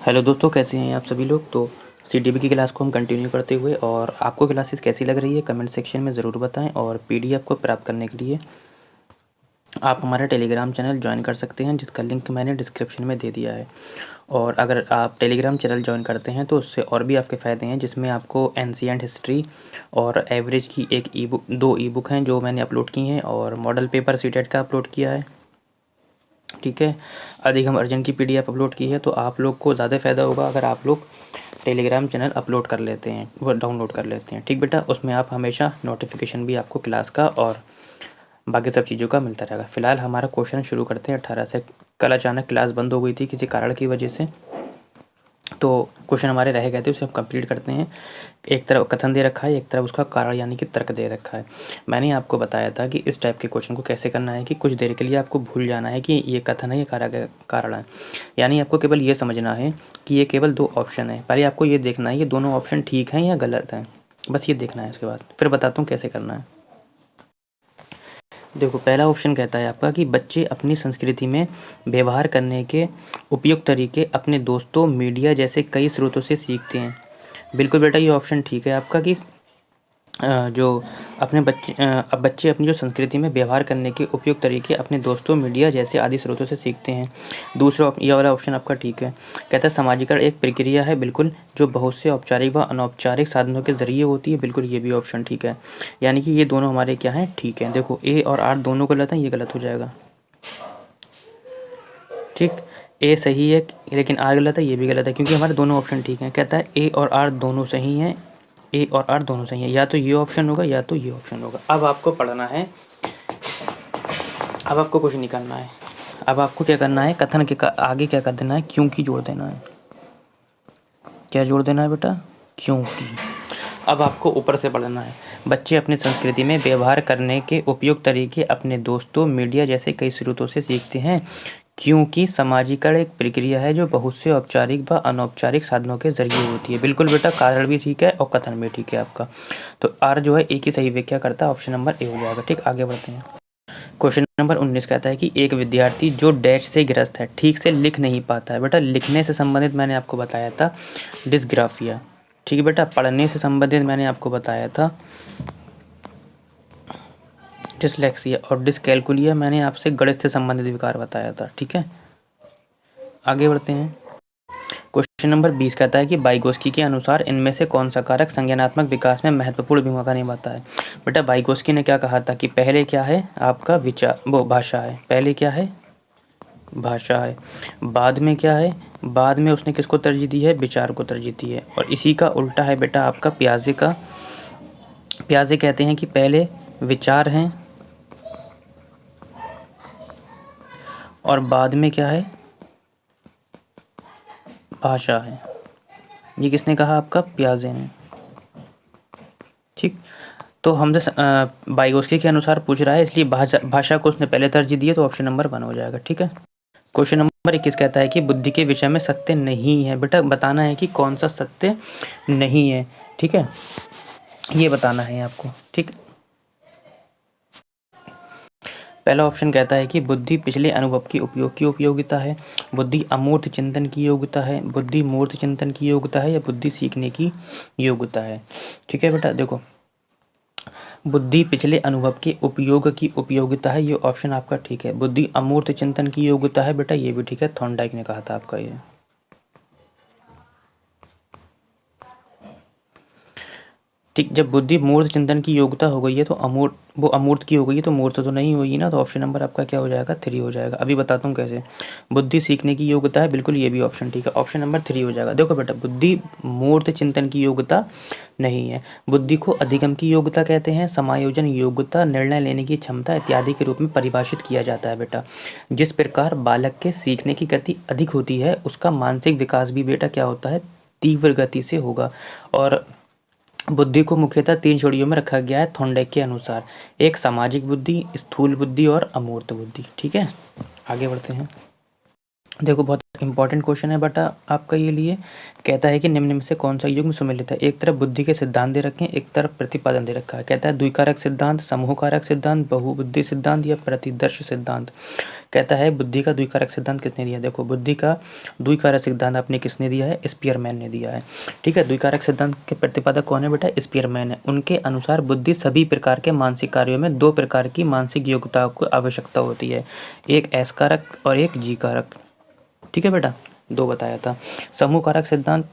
Hello दोस्तों, कैसे हैं आप सभी लोग। तो सीडीबी की क्लास को हम कंटिन्यू करते हुए, और आपको क्लासेस कैसी लग रही है कमेंट सेक्शन में ज़रूर बताएं। और पीडीएफ को प्राप्त करने के लिए आप हमारा टेलीग्राम चैनल ज्वाइन कर सकते हैं, जिसका लिंक मैंने डिस्क्रिप्शन में दे दिया है। और अगर आप टेलीग्राम चैनल ज्वाइन करते हैं तो उससे और भी आपके फ़ायदे हैं, जिसमें आपको एंशिएंट हिस्ट्री और एवरेज की एक ई बुक, 2 ई बुक हैं जो मैंने अपलोड की हैं, और मॉडल पेपर सीटेट का अपलोड किया है। ठीक है, अधिगम अर्जन की पीडीएफ अपलोड की है। तो आप लोग को ज़्यादा फ़ायदा होगा अगर आप लोग टेलीग्राम चैनल अपलोड कर लेते हैं, वो डाउनलोड कर लेते हैं। ठीक बेटा, उसमें आप हमेशा नोटिफिकेशन भी आपको क्लास का और बाकी सब चीज़ों का मिलता रहेगा। फ़िलहाल हमारा क्वेश्चन शुरू करते हैं 18 से। कल अचानक क्लास बंद हो गई थी किसी कारण की वजह से, तो क्वेश्चन हमारे रह गए थे, उसे हम कंप्लीट करते हैं। एक तरफ कथन दे रखा है, एक तरफ उसका कारण यानी कि तर्क दे रखा है। मैंने आपको बताया था कि इस टाइप के क्वेश्चन को कैसे करना है कि कुछ देर के लिए आपको भूल जाना है कि ये कथन है, ये कारण है। यानी आपको केवल ये समझना है कि ये केवल 2 ऑप्शन है। पहले आपको ये देखना है ये दोनों ऑप्शन ठीक हैं या गलत हैं, बस ये देखना है। उसके बाद फिर बताता हूँ कैसे करना है। देखो, पहला ऑप्शन कहता है आपका कि बच्चे अपनी संस्कृति में व्यवहार करने के उपयुक्त तरीके अपने दोस्तों, मीडिया जैसे कई स्रोतों से सीखते हैं। बिल्कुल बेटा, ये ऑप्शन ठीक है आपका कि जो अपने बच्चे अपनी जो संस्कृति में व्यवहार करने के उपयुक्त तरीके अपने दोस्तों, मीडिया जैसे आदि स्रोतों से सीखते हैं। दूसरा, ये वाला ऑप्शन आपका ठीक है। कहता है समाजीकरण एक प्रक्रिया है, बिल्कुल, जो बहुत से औपचारिक व अनौपचारिक साधनों के ज़रिए होती है। बिल्कुल, ये भी ऑप्शन ठीक है। यानी कि ये दोनों हमारे क्या हैं, ठीक है। देखो, ए और आर दोनों गलत हैं, ये गलत हो जाएगा। ठीक, ए सही है लेकिन आर गलत है, ये भी गलत है, क्योंकि हमारे दोनों ऑप्शन ठीक हैं। कहता है ए और आर दोनों सही हैं, ए और आर दोनों सही हैं। या तो ये ऑप्शन होगा या तो ये ऑप्शन होगा। अब आपको पढ़ना है, अब आपको कुछ नहीं करना है। अब आपको क्या करना है, कथन के आगे क्या कर देना है, क्योंकि जोड़ देना है। क्या जोड़ देना है बेटा, क्योंकि। अब आपको ऊपर से पढ़ना है, बच्चे अपनी संस्कृति में व्यवहार करने के उपयुक्त तरीके अपने दोस्तों, मीडिया जैसे कई स्रोतों से सीखते हैं, क्योंकि समाजीकरण एक प्रक्रिया है जो बहुत से औपचारिक व अनौपचारिक साधनों के जरिए होती है। बिल्कुल बेटा, कारण भी ठीक है और कथन भी ठीक है आपका। तो आर जो है एक ही सही व्याख्या करता है, ऑप्शन नंबर ए हो जाएगा। ठीक, आगे बढ़ते हैं। क्वेश्चन नंबर 19 कहता है कि एक विद्यार्थी जो डैश से ग्रस्त है, ठीक से लिख नहीं पाता है। बेटा, लिखने से संबंधित मैंने आपको बताया था डिस्ग्राफिया। ठीक है बेटा, पढ़ने से संबंधित मैंने आपको बताया था डिसलेक्सिया, और डिसकैलकुलिया मैंने आपसे गणित से संबंधित विकार बताया था। ठीक है, आगे बढ़ते हैं। क्वेश्चन नंबर 20 कहता है कि वाइगोस्की के अनुसार इनमें से कौन सा कारक संज्ञानात्मक विकास में महत्वपूर्ण भूमिका निभाता है। बेटा, वाइगोस्की ने क्या कहा था कि पहले क्या है आपका विचार, वो भाषा है। पहले क्या है, भाषा है। बाद में क्या है, बाद में उसने किसको तरजीह दी है, विचार को तरजीह दी है। और इसी का उल्टा है बेटा आपका पियाजे का। पियाजे कहते हैं कि पहले विचार हैं और बाद में क्या है, भाषा है। ये किसने कहा, आपका पियाजे ने। ठीक, तो हमसे वाइगोस्की के अनुसार पूछ रहा है, इसलिए भाषा को उसने पहले तरजीह दी है, तो ऑप्शन नंबर 1 हो जाएगा। ठीक है, क्वेश्चन नंबर 21 कहता है कि बुद्धि के विषय में सत्य नहीं है। बेटा, बताना है कि कौन सा सत्य नहीं है। ठीक है, ये बताना है आपको। ठीक, पहला ऑप्शन कहता है कि बुद्धि पिछले अनुभव की उपयोग की उपयोगिता है, बुद्धि अमूर्त चिंतन की योग्यता है, बुद्धि मूर्त चिंतन की योग्यता है, या बुद्धि सीखने की योग्यता है। ठीक है बेटा, देखो, बुद्धि पिछले अनुभव के उपयोग की उपयोगिता है, ये ऑप्शन आपका ठीक है। बुद्धि अमूर्त चिंतन की योग्यता है, बेटा ये भी ठीक है, थॉर्नडाइक ने कहा था आपका ये। ठीक, जब बुद्धि मूर्त चिंतन की योग्यता हो गई है तो अमूर्त, वो अमूर्त की हो गई है तो मूर्त तो नहीं होगी ना, तो ऑप्शन नंबर आपका क्या हो जाएगा, 3 हो जाएगा। अभी बताता हूँ कैसे। बुद्धि सीखने की योग्यता है, बिल्कुल ये भी ऑप्शन ठीक है, ऑप्शन नंबर 3 हो जाएगा। देखो बेटा, बुद्धि मूर्त चिंतन की योग्यता नहीं है। बुद्धि को अधिगम की योग्यता कहते हैं, समायोजन योग्यता, निर्णय लेने की क्षमता इत्यादि के रूप में परिभाषित किया जाता है। बेटा, जिस प्रकार बालक के सीखने की गति अधिक होती है, उसका मानसिक विकास भी बेटा क्या होता है, तीव्र गति से होगा। और बुद्धि को मुख्यतः 3 श्रेणियों में रखा गया है थॉर्नडाइक के अनुसार, एक सामाजिक बुद्धि, स्थूल बुद्धि और अमूर्त बुद्धि। ठीक है, आगे बढ़ते हैं। देखो, बहुत इंपॉर्टेंट क्वेश्चन है बेटा आपका ये लिए। कहता है कि निम्न में से कौन सा युग्म सुमेलित है। एक तरफ बुद्धि के सिद्धांत दे रखे हैं, एक तरफ प्रतिपादन दे रखा है। कहता है द्विकारक सिद्धांत, समूह कारक सिद्धांत, बहुबुद्धि सिद्धांत या प्रतिदर्श सिद्धांत। कहता है बुद्धि का द्विकारक सिद्धांत किसने दिया। देखो बुद्धि का द्विकारक सिद्धांत आपने किसने दिया है, स्पीयरमैन ने दिया है। ठीक है, द्विकारक सिद्धांत के प्रतिपादक कौन है बेटा, स्पीयरमैन है। उनके अनुसार बुद्धि सभी प्रकार के मानसिक कार्यों में दो प्रकार की मानसिक योग्यताओं को आवश्यकता होती है, एक एस कारक और एक जी कारक। ठीक है बेटा, दो बताया था। समूह कारक सिद्धांत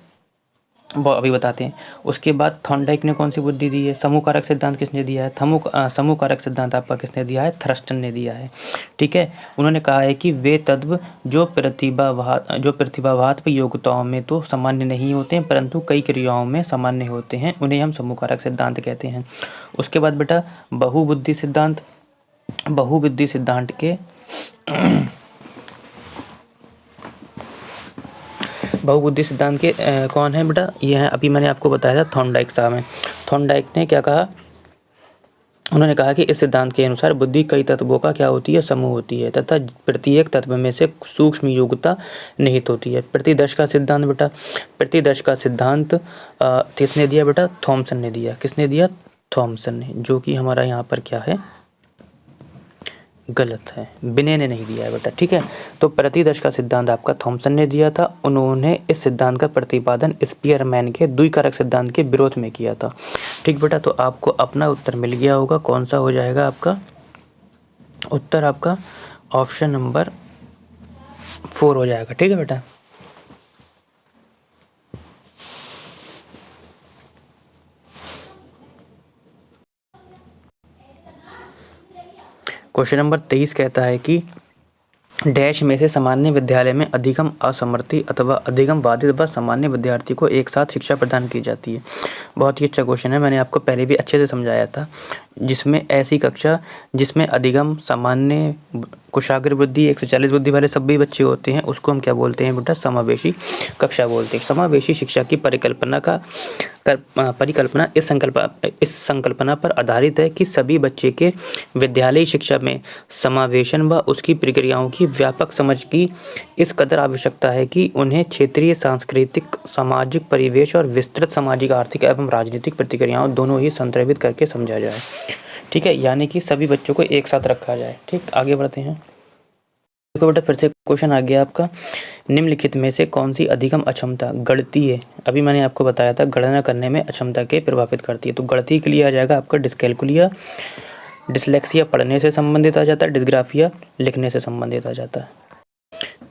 वो अभी बताते हैं। उसके बाद थॉर्नडाइक ने कौन सी बुद्धि दी है। समूह कारक सिद्धांत किसने दिया है, समूह कारक सिद्धांत आपका किसने दिया है, थर्स्टन ने दिया है। ठीक है, उन्होंने कहा है कि वे तत्व जो प्रतिभावात्मक योग्यताओं में तो सामान्य नहीं होते हैं परंतु कई क्रियाओं में सामान्य होते हैं, उन्हें हम समूह कारक सिद्धांत कहते हैं। उसके बाद बेटा बहुबुद्धि सिद्धांत के बहुबुद्धि सिद्धांत के कौन है बेटा, ये है अभी मैंने आपको बताया था थॉर्नडाइक साहब हैं। थॉर्नडाइक ने क्या कहा, उन्होंने कहा कि इस सिद्धांत के अनुसार बुद्धि कई तत्वों का क्या होती है, समूह होती है तथा प्रत्येक तत्व में से सूक्ष्म योग्यता निहित होती है। प्रतिदर्श का सिद्धांत बेटा, प्रतिदर्श का सिद्धांत किसने दिया बेटा, थॉमसन ने दिया। किसने दिया, थॉमसन ने, जो कि हमारा यहाँ पर क्या है, गलत है, बिने ने नहीं दिया है बेटा। ठीक है, तो प्रतिदर्श का सिद्धांत आपका थॉमसन ने दिया था। उन्होंने इस सिद्धांत का प्रतिपादन स्पीयरमैन के द्विकारक सिद्धांत के विरोध में किया था। ठीक बेटा, तो आपको अपना उत्तर मिल गया होगा। कौन सा हो जाएगा आपका उत्तर, आपका ऑप्शन नंबर 4 हो जाएगा। ठीक है बेटा, क्वेश्चन नंबर 23 कहता है कि डैश में से सामान्य विद्यालय में अधिगम असमर्थी अथवा अधिगम बाधित व सामान्य विद्यार्थी को एक साथ शिक्षा प्रदान की जाती है। बहुत ही अच्छा क्वेश्चन है, मैंने आपको पहले भी अच्छे से समझाया था। जिसमें ऐसी कक्षा जिसमें अधिगम, सामान्य, कुशाग्र बुद्धि, 140 बुद्धि वाले सभी बच्चे होते हैं, उसको हम क्या बोलते हैं बेटा, समावेशी कक्षा बोलते हैं। समावेशी शिक्षा की परिकल्पना इस संकल्पना पर आधारित है कि सभी बच्चे के विद्यालयी शिक्षा में समावेशन व उसकी प्रक्रियाओं की व्यापक समझ की इस कदर आवश्यकता है कि उन्हें क्षेत्रीय, सांस्कृतिक, सामाजिक परिवेश और विस्तृत सामाजिक, आर्थिक एवं राजनीतिक प्रतिक्रियाओं दोनों ही संदर्भित करके समझा जाए। ठीक है, यानी कि सभी बच्चों को एक साथ रखा जाए। ठीक, आगे बढ़ते हैं। देखो बेटा फिर से क्वेश्चन आ गया आपका, निम्नलिखित में से कौन सी अधिगम अक्षमता गणितीय, अभी मैंने आपको बताया था गणना करने में अक्षमता के प्रभावित करती है, तो गणितीय के लिए आ जाएगा आपका डिस्कैल्कुलिया, डिसलेक्सिया पढ़ने से संबंधित आ जाता है, डिस्ग्राफिया लिखने से संबंधित आ जाता है।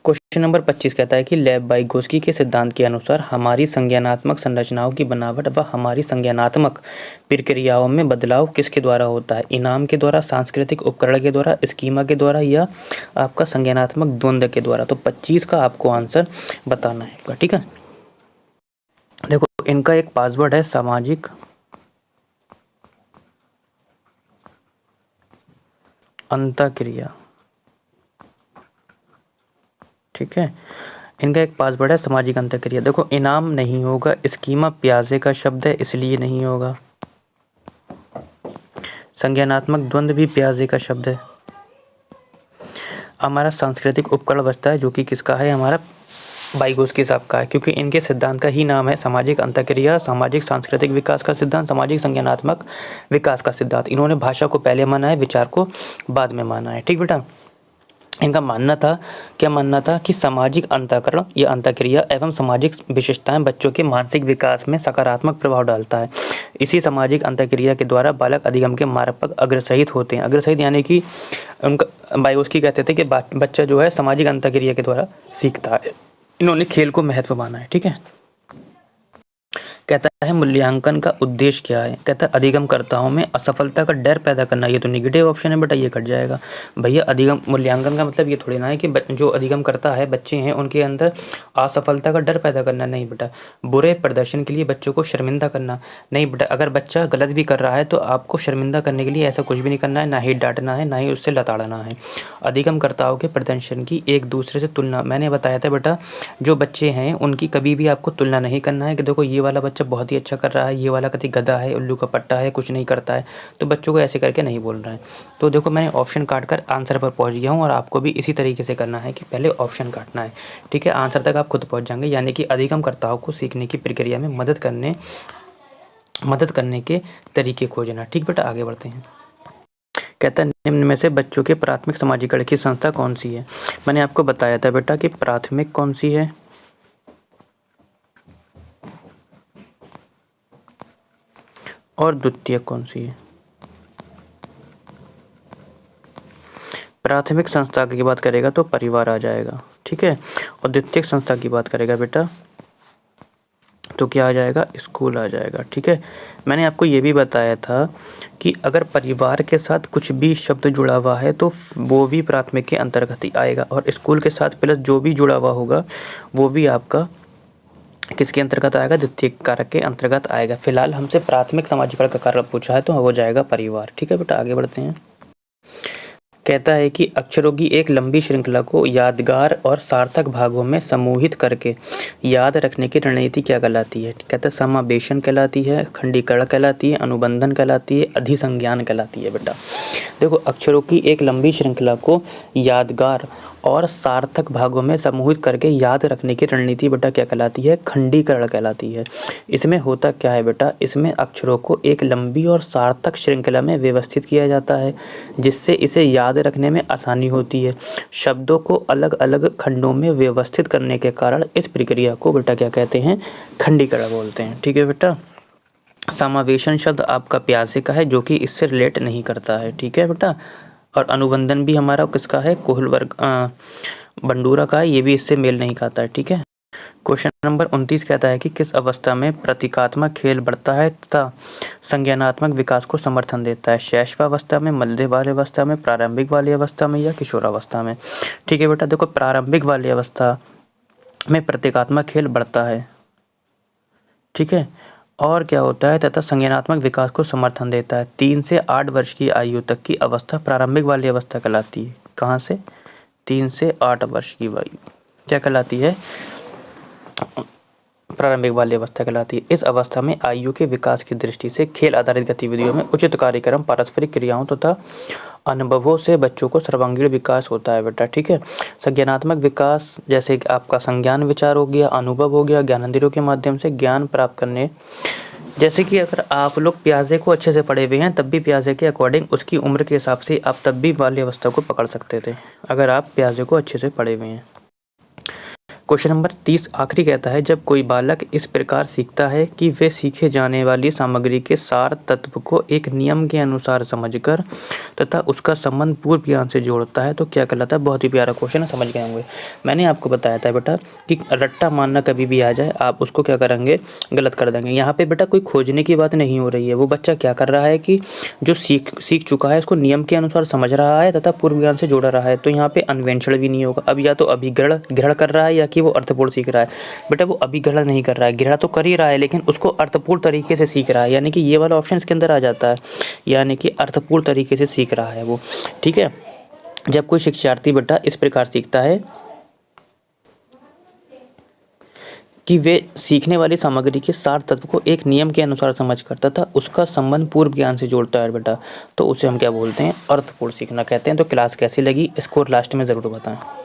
क्वेश्चन नंबर 25 कहता है कि लेव-वाइगोस्की के सिद्धांत के अनुसार हमारी संज्ञानात्मक संरचनाओं की बनावट व हमारी संज्ञानात्मक प्रक्रियाओं में बदलाव किसके द्वारा होता है, इनाम के द्वारा, सांस्कृतिक उपकरण के द्वारा, स्कीमा के द्वारा या आपका संज्ञानात्मक द्वंद्व के द्वारा। तो 25 का आपको आंसर बताना है। ठीक है, देखो इनका एक पासवर्ड है सामाजिक अंतःक्रिया। ठीक है, इनका एक पासवर्ड है सामाजिक अंतःक्रिया। देखो इनाम नहीं होगा, स्कीमा प्याजे का शब्द है इसलिए नहीं होगा, संज्ञानात्मक द्वंद्व भी प्याजे का शब्द है। हमारा सांस्कृतिक उपकरण बचता है जो कि किसका है, हमारा वाइगोस्की साहब का है, क्योंकि इनके सिद्धांत का ही नाम है सामाजिक अंतःक्रिया, सामाजिक सांस्कृतिक विकास का सिद्धांत, सामाजिक संज्ञानात्मक विकास का सिद्धांत। इन्होंने भाषा को पहले माना है, विचार को बाद में माना है। ठीक बेटा, इनका मानना था, क्या मानना था कि सामाजिक अंतःकरण या अंतःक्रिया एवं सामाजिक विशेषताएं बच्चों के मानसिक विकास में सकारात्मक प्रभाव डालता है। इसी सामाजिक अंतःक्रिया के द्वारा बालक अधिगम के मार्ग पर अग्रसहित होते हैं। अग्रसहित यानी कि उनका वाइगोस्की कहते थे कि बच्चा जो है सामाजिक अंतःक्रिया के द्वारा सीखता है। इन्होंने खेल को महत्व माना है। ठीक है, कहता है मूल्यांकन का उद्देश्य क्या है, कहता है अधिगमकर्ताओं में असफलता का डर पैदा करना। ये तो नेगेटिव ऑप्शन है बेटा, ये कट जाएगा भैया। अधिगम मूल्यांकन का मतलब ये थोड़ी ना है कि जो अधिगम करता है बच्चे हैं उनके अंदर असफलता का डर पैदा करना, नहीं बेटा। बुरे प्रदर्शन के लिए बच्चों को शर्मिंदा करना, नहीं बेटा। अगर बच्चा गलत भी कर रहा है तो आपको शर्मिंदा करने के लिए ऐसा कुछ भी नहीं करना है, ना ही डांटना है, ना ही उससे लताड़ना है। अधिगमकर्ताओं के प्रदर्शन की एक दूसरे से तुलना, मैंने बताया था बेटा जो बच्चे हैं उनकी कभी भी आपको तुलना नहीं करना है कि देखो ये वाला बच्चा बहुत बहुत ही अच्छा कर रहा है, ये वाला कति गधा है, उल्लू का पट्टा है, कुछ नहीं करता है। तो बच्चों को ऐसे करके नहीं बोलना है। तो देखो मैंने ऑप्शन काट कर आंसर पर पहुँच गया हूँ और आपको भी इसी तरीके से करना है कि पहले ऑप्शन काटना है, ठीक है। आंसर तक आप खुद पहुँच जाएंगे, यानी कि अधिगमकर्ताओं को सीखने की प्रक्रिया में मदद करने के तरीके खोजना। ठीक बेटा, आगे बढ़ते हैं। कहता है निम्न में से बच्चों के प्राथमिक समाजीकरण की संस्था कौन सी है। मैंने आपको बताया था बेटा कि प्राथमिक कौन सी है और द्वितीय कौन सी है। प्राथमिक संस्था की बात करेगा तो परिवार आ जाएगा, ठीक है। और द्वितीय संस्था की बात करेगा बेटा तो क्या आ जाएगा, स्कूल आ जाएगा, ठीक है। मैंने आपको ये भी बताया था कि अगर परिवार के साथ कुछ भी शब्द जुड़ा हुआ है तो वो भी प्राथमिक के अंतर्गत ही आएगा, और स्कूल के साथ प्लस जो भी जुड़ा हुआ होगा वो भी आपका किसके अंतर्गत आएगा, द्वितीय कारक के अंतर्गत आएगा। फिलहाल हमसे प्राथमिक समाजीकरण का कारक पूछा है तो हो जाएगा परिवार, ठीक है बेटा, आगे बढ़ते हैं। कहता है कि अक्षरों की एक लंबी श्रृंखला को यादगार और सार्थक भागों में समूहित करके याद रखने की रणनीति क्या कहलाती है। कहता है समावेशन कहलाती है, खंडीकरण कहलाती है, अनुबंधन कहलाती है, अधिसंज्ञान कहलाती है। बेटा देखो, अक्षरों की एक लंबी श्रृंखला को यादगार और सार्थक भागों में समूहित करके याद रखने की रणनीति बेटा क्या कहलाती है, खंडीकरण कहलाती है। इसमें होता क्या है बेटा, इसमें अक्षरों को एक लंबी और सार्थक श्रृंखला में व्यवस्थित किया जाता है जिससे इसे याद रखने में आसानी होती है। शब्दों को अलग अलग खंडों में व्यवस्थित करने के कारण इस प्रक्रिया को बेटा क्या कहते हैं, खंडीकरण बोलते हैं, ठीक है बेटा। समावेशन शब्द आपका प्यासे का है जो कि इससे रिलेट नहीं करता है, ठीक है बेटा। और अनुबंधन भी हमारा किसका है, कोहल वर्ग बंडूरा का है, ये भी इससे मेल नहीं खाता है, ठीक है। क्वेश्चन नंबर 29 कहता है कि किस अवस्था में प्रतीकात्मक खेल बढ़ता है तथा संज्ञानात्मक विकास को समर्थन देता है। शैशवावस्था में, मध्य वाली अवस्था में, प्रारंभिक वाली अवस्था में या किशोरावस्था में। ठीक है बेटा, देखो प्रारंभिक वाली अवस्था में प्रतीकात्मक खेल बढ़ता है, ठीक है। और क्या होता है, तथा संज्ञानात्मक विकास को समर्थन देता है। 3 से 8 वर्ष की आयु तक की अवस्था प्रारंभिक वाली अवस्था कहलाती है। कहाँ से, 3 से 8 वर्ष की आयु क्या कहलाती है, प्रारंभिक वाली अवस्था कहलाती है। इस अवस्था में आयु के विकास की दृष्टि से खेल आधारित गतिविधियों में उचित कार्यक्रम, पारस्परिक क्रियाओं तथा अनुभवों से बच्चों को सर्वांगीण विकास होता है बेटा, ठीक है। संज्ञानात्मक विकास जैसे कि आपका संज्ञान विचार हो गया, अनुभव हो गया, ज्ञानेंद्रियों के माध्यम से ज्ञान प्राप्त करने। जैसे कि अगर आप लोग प्याजे को अच्छे से पढ़े हुए हैं तब भी प्याजे के अकॉर्डिंग उसकी उम्र के हिसाब से आप तब भी बाल्य अवस्था को पकड़ सकते थे, अगर आप प्याजे को अच्छे से पढ़े हुए हैं। क्वेश्चन नंबर 30 आखिरी कहता है, जब कोई बालक इस प्रकार सीखता है कि वे सीखे जाने वाली सामग्री के सार तत्व को एक नियम के अनुसार समझकर तथा उसका संबंध पूर्व ज्ञान से जोड़ता है तो क्या कहलाता है। बहुत ही प्यारा क्वेश्चन है, समझ गए होंगे। मैंने आपको बताया था बेटा कि रट्टा मारना कभी भी आ जाए आप उसको क्या करेंगे, गलत कर देंगे। यहाँ पे बेटा कोई खोजने की बात नहीं हो रही है, वो बच्चा क्या कर रहा है कि जो सीख चुका है उसको नियम के अनुसार समझ रहा है तथा पूर्व ज्ञान से जोड़ा रहा है। तो यहाँ पे अन्वेषण भी नहीं होगा। अब या तो अभिग्रहण कर रहा है या कि वो अर्थपूर्ण सीख रहा है। बेटा वो अभिग्रहण नहीं कर रहा है, ग्रहण तो कर ही रहा है लेकिन उसको अर्थपूर्ण तरीके से सीख रहा है, यानी कि ये वाला ऑप्शन इसके अंदर आ जाता है, यानी कि अर्थपूर्ण तरीके से सीख रहा है वो, ठीक है। जब कोई शिक्षार्थी बेटा इस प्रकार सीखता है कि वे सीखने वाली सामग्री के सार तत्व को एक नियम के अनुसार समझ करता था उसका संबंध पूर्व ज्ञान से जोड़ता है बेटा, तो उसे हम क्या बोलते हैं, अर्थपूर्ण सीखना कहते हैं। तो क्लास कैसी लगी, स्कोर लास्ट में ज़रूर बताएं।